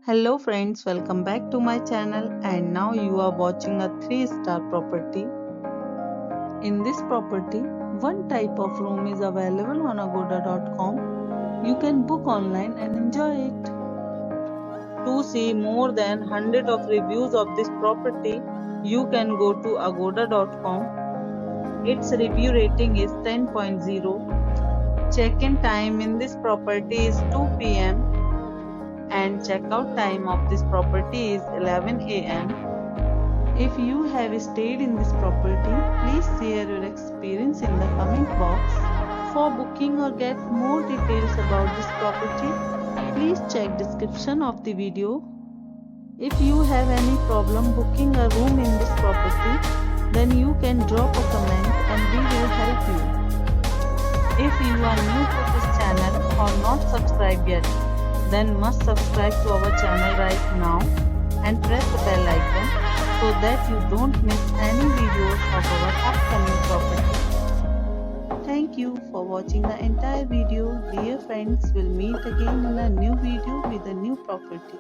Hello friends, welcome back to my channel and now you are watching a 3-star property. In this property, one type of room is available on agoda.com. You can book online and enjoy it. To see more than 100 of reviews of this property, you can go to agoda.com. Its review rating is 10.0. Check-in time in this property is 2 p.m. and checkout time of this property is 11 a.m. If you have stayed in this property, please share your experience in the comment box. For booking or get more details about this property, please check description of the video. If you have any problem booking a room in this property, then you can drop a comment and we will help you. If you are new to this channel or not subscribed yet, then must subscribe to our channel right now and press the bell icon so that you don't miss any videos of our upcoming property. Thank you for watching the entire video. Dear friends, we'll meet again in a new video with a new property.